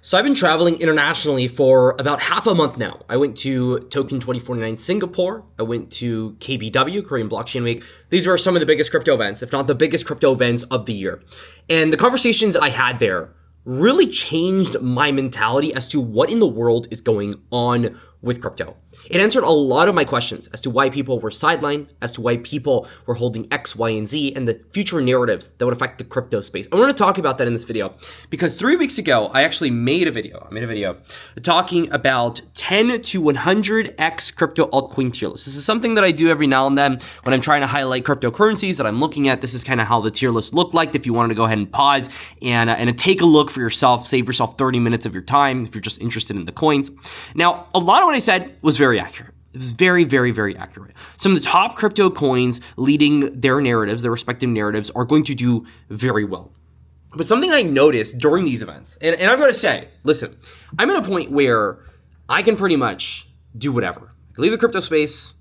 So I've been traveling internationally for about half a month now. I went to Token 2049 Singapore. I went to KBW, Korean Blockchain Week. These are some of the biggest crypto events, if not the biggest crypto events of the year. And the conversations I had there really changed my mentality as to what in the world is going on with crypto. It answered a lot of my questions as to why people were sidelined, as to why people were holding X, Y, and Z, and the future narratives that would affect the crypto space. I want to talk about that in this video because 3 weeks ago, I actually made a video talking about 10 to 100x crypto altcoin tier list. This is something that I do every now and then when I'm trying to highlight cryptocurrencies that I'm looking at. This is kind of how the tier list looked like if you wanted to go ahead and pause and take a look for yourself, save yourself 30 minutes of your time if you're just interested in the coins. Now, a lot of what I said was very accurate. It was very, very, very accurate. Some of the top crypto coins leading their narratives, their respective narratives, are going to do very well. But something I noticed during these events, and I've got to say, listen, I'm at a point where I can pretty much do whatever. I can leave the crypto space.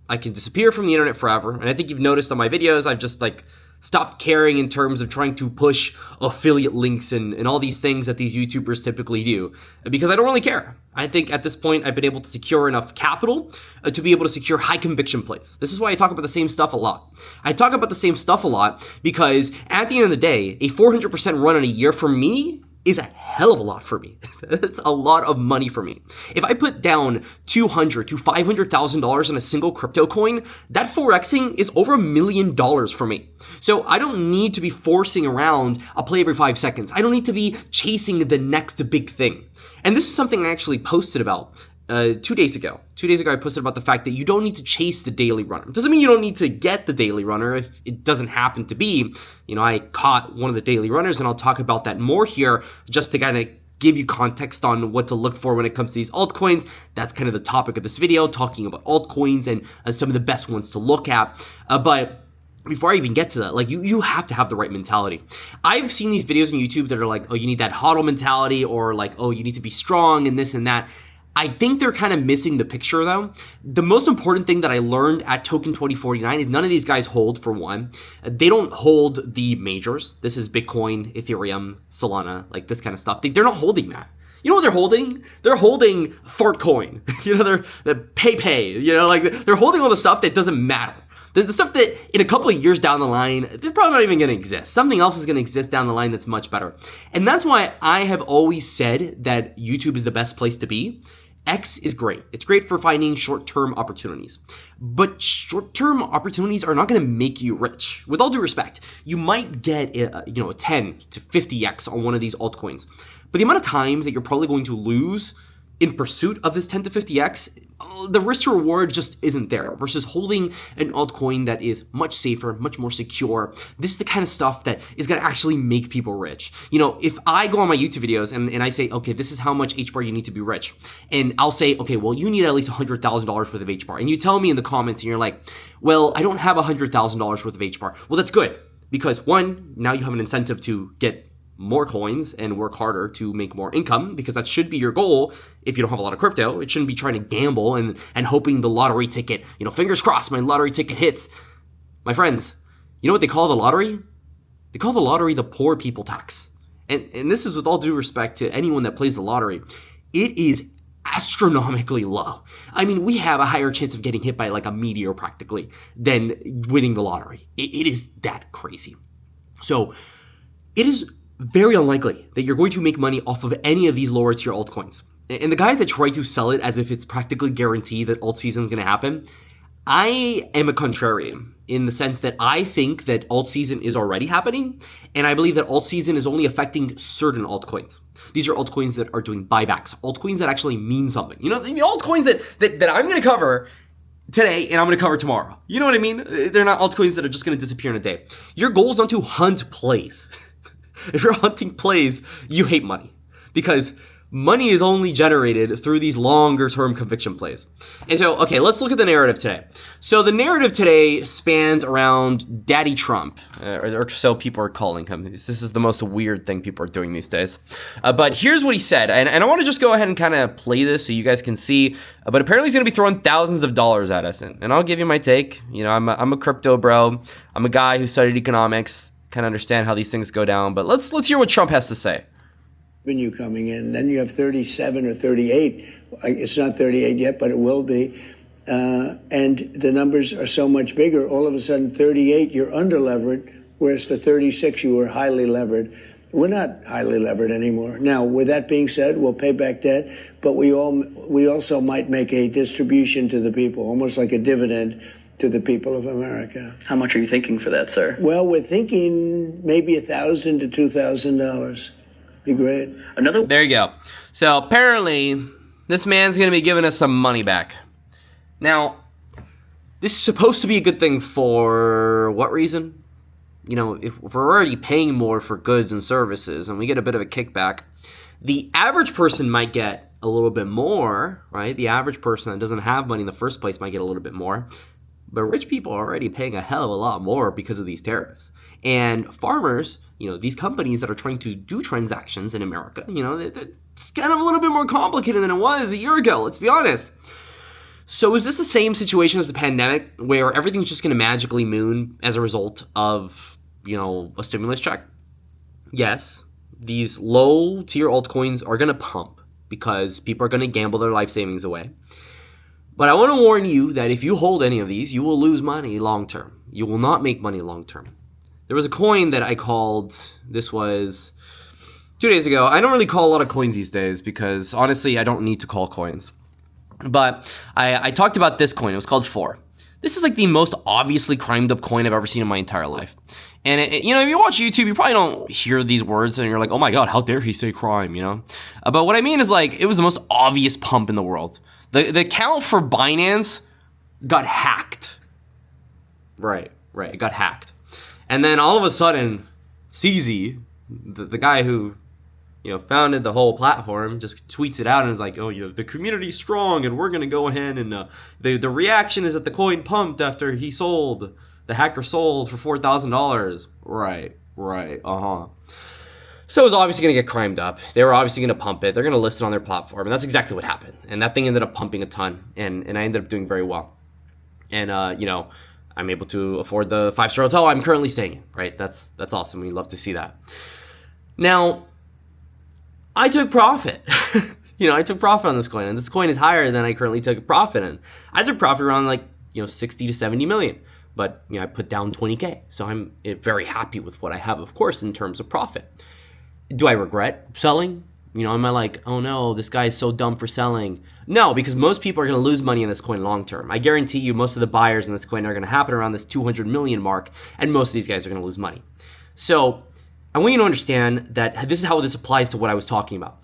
I can disappear from the internet forever. And I think you've noticed on my videos, I've just stopped caring in terms of trying to push affiliate links and all these things that these YouTubers typically do because I don't really care. I think at this point, I've been able to secure enough capital to be able to secure high conviction plays. This is why I talk about the same stuff a lot. I talk about the same stuff a lot because at the end of the day, a 400% run in a year for me is a hell of a lot for me. That's a lot of money for me. If I put down $200,000 to $500,000 in a single crypto coin, that 4xing is over $1 million for me. So I don't need to be forcing around a play every 5 seconds. I don't need to be chasing the next big thing. And this is something I actually posted about 2 days ago. 2 days ago, I posted about the fact that you don't need to chase the daily runner. It doesn't mean you don't need to get the daily runner if it doesn't happen to be. I caught one of the daily runners, and I'll talk about that more here just to kind of give you context on what to look for when it comes to these altcoins. That's kind of the topic of this video, talking about altcoins and some of the best ones to look at. But before I even get to that, you have to have the right mentality. I've seen these videos on YouTube that are like, oh, you need that HODL mentality, or like, oh, you need to be strong and this and that. I think they're kind of missing the picture though. The most important thing that I learned at Token 2049 is none of these guys hold, for one. They don't hold the majors. This is Bitcoin, Ethereum, Solana, like this kind of stuff. They're not holding that. You know what they're holding? They're holding Fartcoin. They're the pay. They're holding all the stuff that doesn't matter. The stuff that in a couple of years down the line, they're probably not even going to exist. Something else is going to exist down the line that's much better. And that's why I have always said that YouTube is the best place to be. X is great. It's great for finding short-term opportunities. But short-term opportunities are not going to make you rich. With all due respect, you might get a 10 to 50x on one of these altcoins. But the amount of times that you're probably going to lose in pursuit of this 10 to 50x, the risk to reward just isn't there versus holding an altcoin that is much safer, much more secure. This is the kind of stuff that is going to actually make people rich. If I go on my YouTube videos and I say, okay, this is how much HBAR you need to be rich. And I'll say, okay, well, you need at least $100,000 worth of HBAR. And you tell me in the comments and you're like, well, I don't have $100,000 worth of HBAR. Well, that's good because one, now you have an incentive to get more coins and work harder to make more income, because that should be your goal. If you don't have a lot of crypto, it shouldn't be trying to gamble and hoping the lottery ticket, fingers crossed my lottery ticket hits. My friends, you know what they call the lottery? They call the lottery the poor people tax. And this is with all due respect to anyone that plays the lottery. It is astronomically low. I mean, we have a higher chance of getting hit by like a meteor practically than winning the lottery. It is that crazy. So it is very unlikely that you're going to make money off of any of these lower tier altcoins. And the guys that try to sell it as if it's practically guaranteed that alt season is going to happen, I am a contrarian in the sense that I think that alt season is already happening, and I believe that alt season is only affecting certain altcoins. These are altcoins that are doing buybacks, altcoins that actually mean something. The altcoins that I'm going to cover today and I'm going to cover tomorrow. You know what I mean? They're not altcoins that are just going to disappear in a day. Your goal is not to hunt plays. If you're hunting plays, you hate money because money is only generated through these longer term conviction plays. And so, okay, let's look at the narrative today. So the narrative today spans around Daddy Trump, or so people are calling him. This is the most weird thing people are doing these days. But here's what he said. And I want to just go ahead and kind of play this so you guys can see. But apparently he's going to be throwing thousands of dollars at us. And I'll give you my take. I'm a crypto bro. I'm a guy who studied economics. Kind of understand how these things go down. But let's hear what Trump has to say. revenue coming in. Then you have 37 or 38. It's not 38 yet, but it will be. And the numbers are so much bigger. All of a sudden, 38, you're under-levered, whereas for 36, you were highly levered. We're not highly levered anymore. Now, with that being said, we'll pay back debt, but we also might make a distribution to the people, almost like a dividend to the people of America. How much are you thinking for that, sir? Well, we're thinking maybe $1,000 to $2,000. Be great. There you go. So apparently, this man's going to be giving us some money back. Now, this is supposed to be a good thing for what reason? You know, if we're already paying more for goods and services and we get a bit of a kickback, the average person might get a little bit more, right? The average person that doesn't have money in the first place might get a little bit more. But rich people are already paying a hell of a lot more because of these tariffs. And farmers, you know, these companies that are trying to do transactions in America, you know, it's kind of a little bit more complicated than it was a year ago, let's be honest. So is this the same situation as the pandemic where everything's just going to magically moon as a result of, you know, a stimulus check? Yes, these low-tier altcoins are going to pump because people are going to gamble their life savings away. But I want to warn you that if you hold any of these, you will lose money long-term. You will not make money long-term. There was a coin that I called, this was 2 days ago. I don't really call a lot of coins these days because, honestly, I don't need to call coins. But I talked about this coin. It was called 4. This is like the most obviously crimed up coin I've ever seen in my entire life. And, you know, if you watch YouTube, you probably don't hear these words and you're like, oh my God, how dare he say crime, you know? But what I mean is, like, it was the most obvious pump in the world. The account for Binance got hacked. Right, it got hacked. And then all of a sudden, CZ, the guy who, you know, founded the whole platform, just tweets it out and is like, oh, you know, the community's strong and we're going to go ahead and the reaction is that the coin pumped after he sold, the hacker sold for $4,000. Right, So it was obviously going to get crimed up. They were obviously going to pump it. They're going to list it on their platform. And that's exactly what happened. And that thing ended up pumping a ton. And I ended up doing very well. And, you know, I'm able to afford the 5-star hotel I'm currently staying in, right? That's awesome. We love to see that. Now, I took profit. You know, I took profit on this coin. And this coin is higher than I currently took a profit in. I took profit around, like, you know, 60 to 70 million. But, you know, I put down 20K. So I'm very happy with what I have, of course, in terms of profit. Do I regret selling? You know, am I like, oh no, this guy is so dumb for selling? No, because most people are going to lose money in this coin long term. I guarantee you most of the buyers in this coin are going to happen around this 200 million mark, and most of these guys are going to lose money. So I want you to understand that this is how this applies to what I was talking about.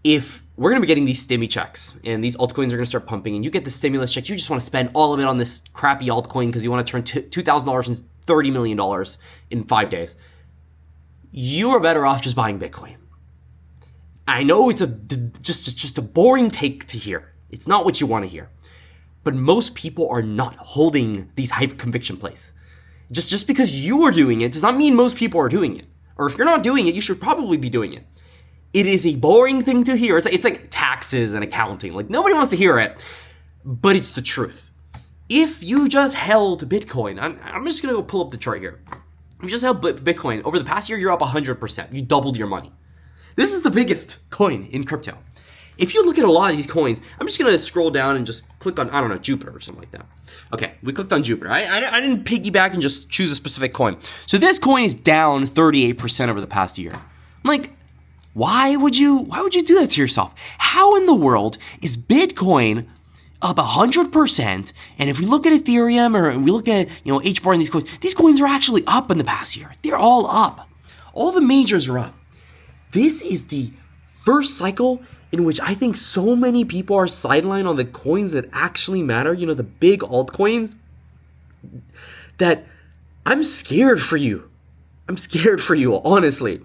If we're going to be getting these stimmy checks, and these altcoins are going to start pumping, and you get the stimulus check, you just want to spend all of it on this crappy altcoin because you want to turn $2,000 into $30 million in 5 days. You are better off just buying Bitcoin. I know it's just a boring take to hear. It's not what you want to hear. But most people are not holding these high conviction plays. Just because you are doing it does not mean most people are doing it. Or if you're not doing it, you should probably be doing it. It is a boring thing to hear. It's like taxes and accounting. Like, nobody wants to hear it, but it's the truth. If you just held Bitcoin, I'm just going to go pull up the chart here. If you just held Bitcoin, over the past year, you're up 100%. You doubled your money. This is the biggest coin in crypto. If you look at a lot of these coins, I'm just going to scroll down and just click on, I don't know, Jupiter or something like that. Okay, we clicked on Jupiter. I didn't piggyback and just choose a specific coin. So this coin is down 38% over the past year. I'm like, why would you do that to yourself? How in the world is Bitcoin up 100%? And if we look at Ethereum or we look at, you know, HBAR and these coins are actually up in the past year. They're all up. All the majors are up. This is the first cycle in which I think so many people are sidelined on the coins that actually matter, you know, the big altcoins, that I'm scared for you. I'm scared for you, honestly.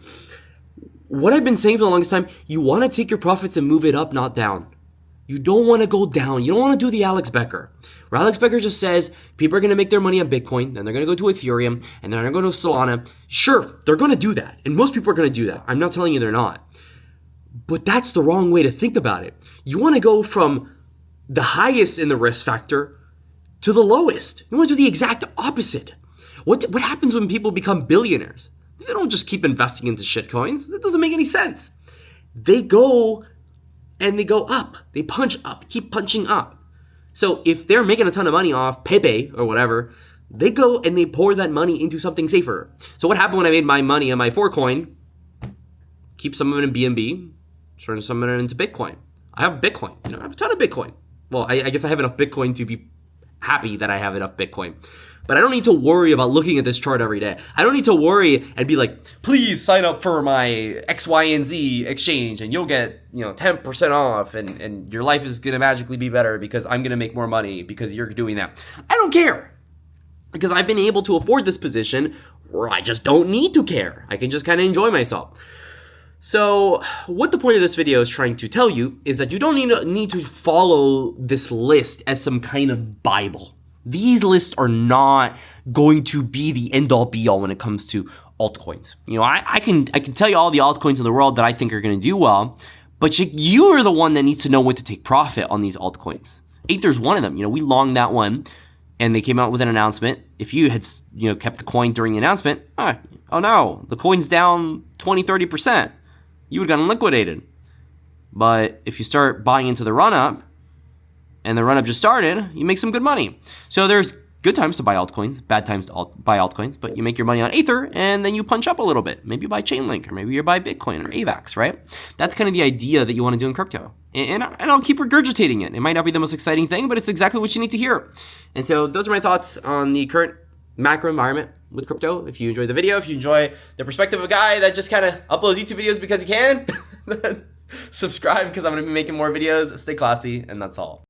What I've been saying for the longest time, you want to take your profits and move it up, not down. You don't want to go down. You don't want to do the Alex Becker. Where Alex Becker just says people are going to make their money on Bitcoin, then they're going to go to Ethereum, and then they're going to go to Solana. Sure, they're going to do that. And most people are going to do that. I'm not telling you they're not. But that's the wrong way to think about it. You want to go from the highest in the risk factor to the lowest. You want to do the exact opposite. What happens when people become billionaires? They don't just keep investing into shitcoins. That doesn't make any sense. they go and they go up. They punch up, keep punching up. So if they're making a ton of money off Pepe or whatever, they go and they pour that money into something safer. So what happened when I made my money on my 4Coin? Keep some of it in BNB, turn some of it into Bitcoin. I have Bitcoin. I have a ton of Bitcoin. Well, I guess I have enough Bitcoin to be happy that I have enough Bitcoin. But I don't need to worry about looking at this chart every day. I don't need to worry and be like, please sign up for my X, Y, and Z exchange and you'll get, 10% off and your life is going to magically be better because I'm going to make more money because you're doing that. I don't care because I've been able to afford this position where I just don't need to care. I can just kind of enjoy myself. So what the point of this video is trying to tell you is that you don't need to follow this list as some kind of Bible. These lists are not going to be the end-all be-all when it comes to altcoins. I can tell you all the altcoins in the world that I think are going to do well, but you are the one that needs to know when to take profit on these altcoins. Aether's one of them. We longed that one, and they came out with an announcement. If you had kept the coin during the announcement, oh no, the coin's down 20-30%. You would have gotten liquidated. But if you start buying into the run-up, and the run-up just started, you make some good money. So there's good times to buy altcoins, bad times to buy altcoins, but you make your money on Ether, and then you punch up a little bit. Maybe you buy Chainlink, or maybe you buy Bitcoin, or AVAX, right? That's kind of the idea that you want to do in crypto. And I'll keep regurgitating it. It might not be the most exciting thing, but it's exactly what you need to hear. And so those are my thoughts on the current macro environment with crypto. If you enjoyed the video, if you enjoy the perspective of a guy that just kind of uploads YouTube videos because he can, then subscribe because I'm going to be making more videos. Stay classy, and that's all.